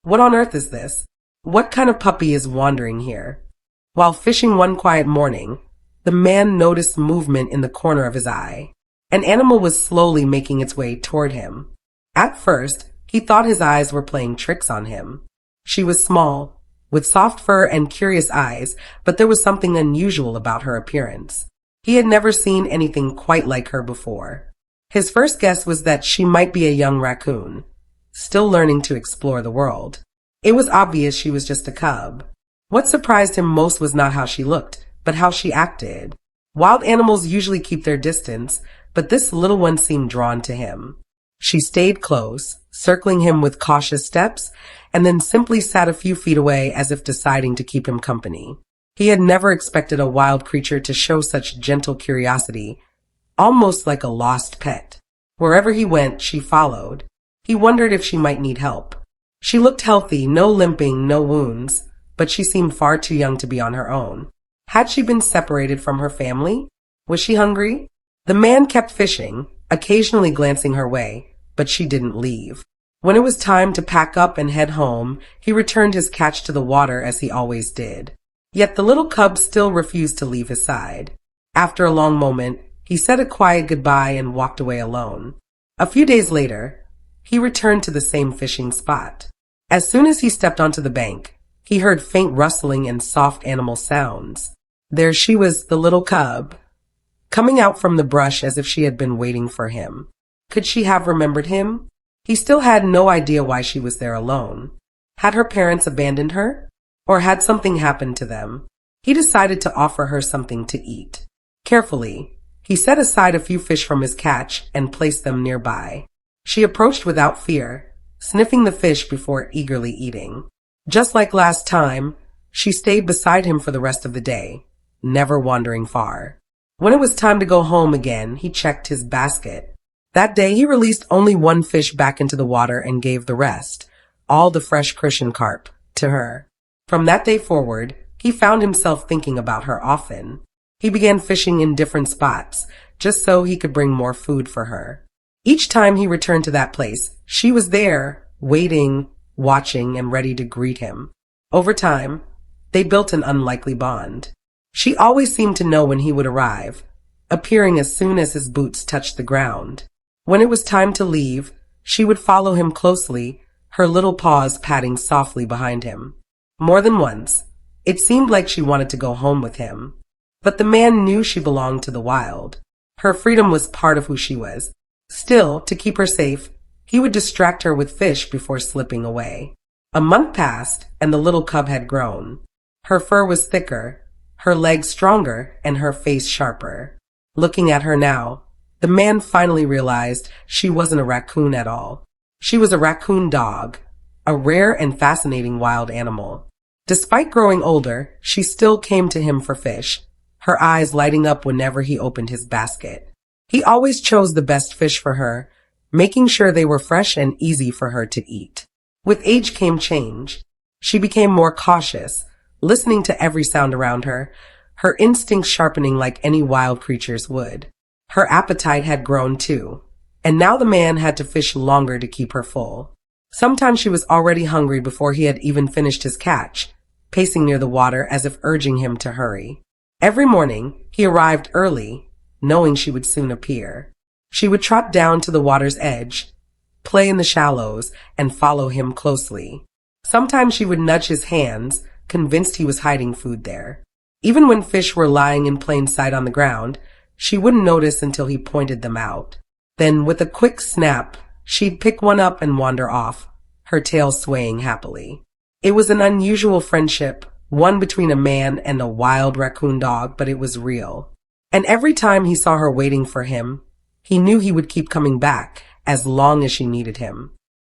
What on earth is this? What kind of puppy is wandering here? While fishing one quiet morning, the man noticed movement in the corner of his eye. An animal was slowly making its way toward him. At first, he thought his eyes were playing tricks on him. She was small, with soft fur and curious eyes, but there was something unusual about her appearance. He had never seen anything quite like her before. His first guess was that she might be a young raccoon, still learning to explore the world. It was obvious she was just a cub. What surprised him most was not how she looked, but how she acted. Wild animals usually keep their distance, but this little one seemed drawn to him. She stayed close, circling him with cautious steps, and then simply sat a few feet away as if deciding to keep him company. He had never expected a wild creature to show such gentle curiosity, almost like a lost pet. Wherever he went, she followed. He wondered if she might need help. She looked healthy, no limping, no wounds, but she seemed far too young to be on her own. Had she been separated from her family? Was she hungry? The man kept fishing, occasionally glancing her way, but she didn't leave. When it was time to pack up and head home, he returned his catch to the water as he always did. Yet the little cub still refused to leave his side. After a long moment, he said a quiet goodbye and walked away alone. A few days later, he returned to the same fishing spot. As soon as he stepped onto the bank, he heard faint rustling and soft animal sounds. There she was, the little cub, coming out from the brush as if she had been waiting for him. Could she have remembered him? He still had no idea why she was there alone. Had her parents abandoned her? Or had something happened to them? He decided to offer her something to eat. Carefully, he set aside a few fish from his catch and placed them nearby. She approached without fear, sniffing the fish before eagerly eating. Just like last time, she stayed beside him for the rest of the day, never wandering far. When it was time to go home again, he checked his basket. That day, he released only one fish back into the water and gave the rest, all the fresh cushion carp, to her. From that day forward, he found himself thinking about her often. He began fishing in different spots, just so he could bring more food for her. Each time he returned to that place, she was there, waiting, watching, and ready to greet him. Over time, they built an unlikely bond. She always seemed to know when he would arrive, appearing as soon as his boots touched the ground. When it was time to leave, she would follow him closely, her little paws patting softly behind him. More than once, it seemed like she wanted to go home with him. But the man knew she belonged to the wild. Her freedom was part of who she was. Still, to keep her safe, he would distract her with fish before slipping away. A month passed, and the little cub had grown. Her fur was thicker, her legs stronger, and her face sharper. Looking at her now, the man finally realized she wasn't a raccoon at all. She was a raccoon dog, a rare and fascinating wild animal. Despite growing older, she still came to him for fish, her eyes lighting up whenever he opened his basket. He always chose the best fish for her, making sure they were fresh and easy for her to eat. With age came change. She became more cautious, listening to every sound around her, her instincts sharpening like any wild creature's would. Her appetite had grown too, and now the man had to fish longer to keep her full. Sometimes she was already hungry before he had even finished his catch, pacing near the water as if urging him to hurry. Every morning, he arrived early, knowing she would soon appear. She would trot down to the water's edge, play in the shallows, and follow him closely. Sometimes she would nudge his hands, convinced he was hiding food there. Even when fish were lying in plain sight on the ground, she wouldn't notice until he pointed them out. Then, with a quick snap, she'd pick one up and wander off, her tail swaying happily. It was an unusual friendship, one between a man and a wild raccoon dog, but it was real. And every time he saw her waiting for him, he knew he would keep coming back as long as she needed him.